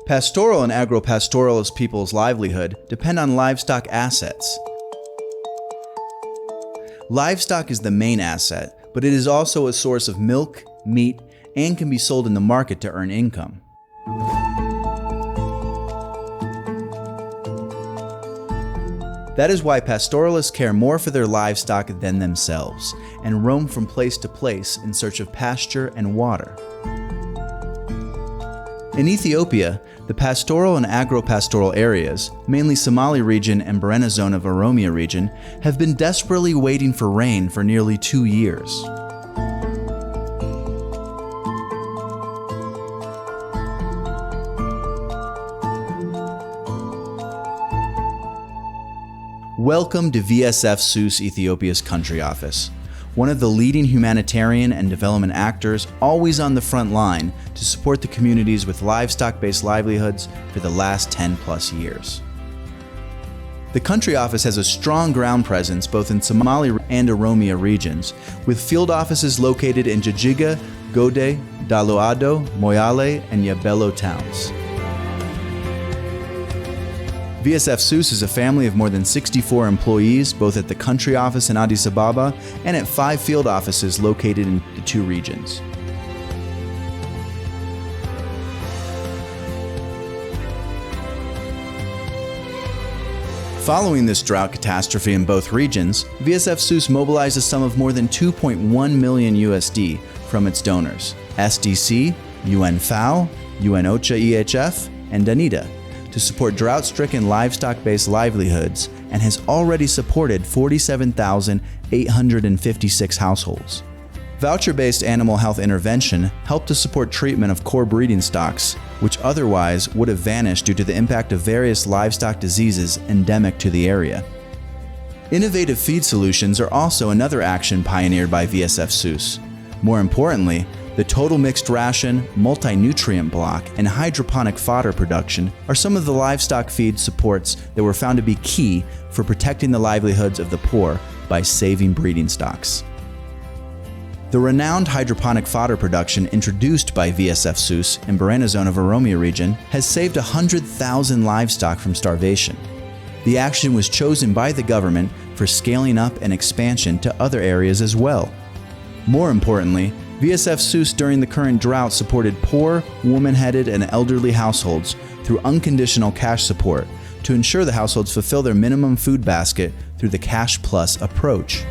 Pastoral and agro-pastoralist people's livelihood depend on livestock assets. Livestock is the main asset, but it is also a source of milk, meat, and can be sold in the market to earn income. That is why pastoralists care more for their livestock than themselves, and roam from place to place in search of pasture and water. In Ethiopia, the pastoral and agro-pastoral areas, mainly Somali region and Borno zone of Oromia region, have been desperately waiting for rain for nearly 2 years. Welcome to VSF Suisse Ethiopia's country office, one of the leading humanitarian and development actors always on the front line to support the communities with livestock-based livelihoods for the last 10+ years. The country office has a strong ground presence both in Somali and Oromia regions, with field offices located in Jijiga, Gode, Daloado, Moyale, and Yabelo towns. VSF Suisse is a family of more than 64 employees, both at the country office in Addis Ababa and at 5 field offices located in the 2 regions. Following this drought catastrophe in both regions, VSF Suisse mobilized a sum of more than 2.1 million USD from its donors, SDC, UN FAO, UN OCHA EHF, and DANIDA, to support drought-stricken livestock-based livelihoods, and has already supported 47,856 households. Voucher-based animal health intervention helped to support treatment of core breeding stocks, which otherwise would have vanished due to the impact of various livestock diseases endemic to the area. Innovative feed solutions are also another action pioneered by VSF Suisse. More importantly, the total mixed ration, multi-nutrient block, and hydroponic fodder production are some of the livestock feed supports that were found to be key for protecting the livelihoods of the poor by saving breeding stocks. The renowned hydroponic fodder production introduced by VSF Suisse in Borno zone of Oromia region has saved 100,000 livestock from starvation. The action was chosen by the government for scaling up and expansion to other areas as well. More importantly, VSF Suisse during the current drought supported poor, woman-headed, and elderly households through unconditional cash support to ensure the households fulfill their minimum food basket through the Cash Plus approach.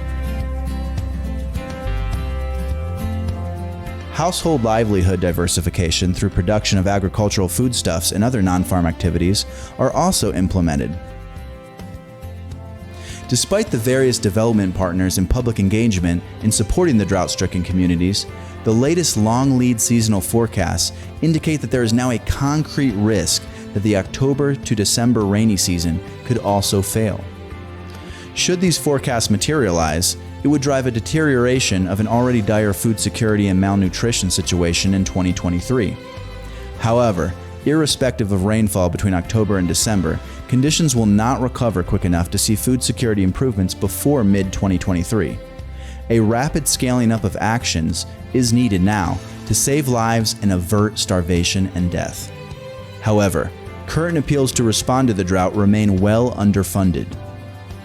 Household livelihood diversification through production of agricultural foodstuffs and other non-farm activities are also implemented. Despite the various development partners and public engagement in supporting the drought-stricken communities, the latest long lead seasonal forecasts indicate that there is now a concrete risk that the October to December rainy season could also fail. Should these forecasts materialize, it would drive a deterioration of an already dire food security and malnutrition situation in 2023. However, irrespective of rainfall between October and December, conditions will not recover quick enough to see food security improvements before mid-2023. A rapid scaling up of actions is needed now to save lives and avert starvation and death. However, current appeals to respond to the drought remain well underfunded.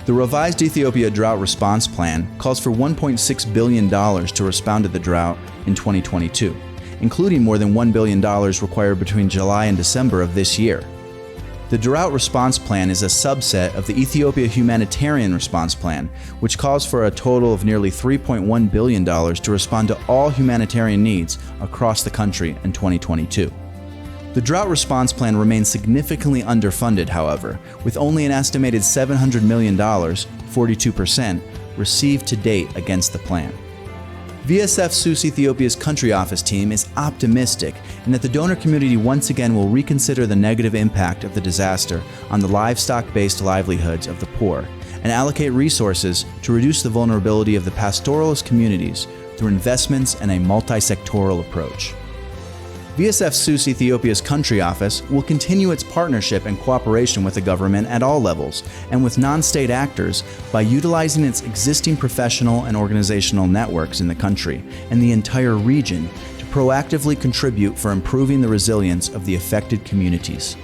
The revised Ethiopia Drought Response Plan calls for $1.6 billion to respond to the drought in 2022, including more than $1 billion required between July and December of this year. The Drought Response Plan is a subset of the Ethiopia Humanitarian Response Plan, which calls for a total of nearly $3.1 billion to respond to all humanitarian needs across the country in 2022. The Drought Response Plan remains significantly underfunded, however, with only an estimated $700 million, 42%, received to date against the plan. VSF Suisse Ethiopia's country office team is optimistic in that the donor community once again will reconsider the negative impact of the disaster on the livestock-based livelihoods of the poor and allocate resources to reduce the vulnerability of the pastoralist communities through investments and a multi-sectoral approach. VSF Suisse Ethiopia's country office will continue its partnership and cooperation with the government at all levels and with non-state actors by utilizing its existing professional and organizational networks in the country and the entire region to proactively contribute for improving the resilience of the affected communities.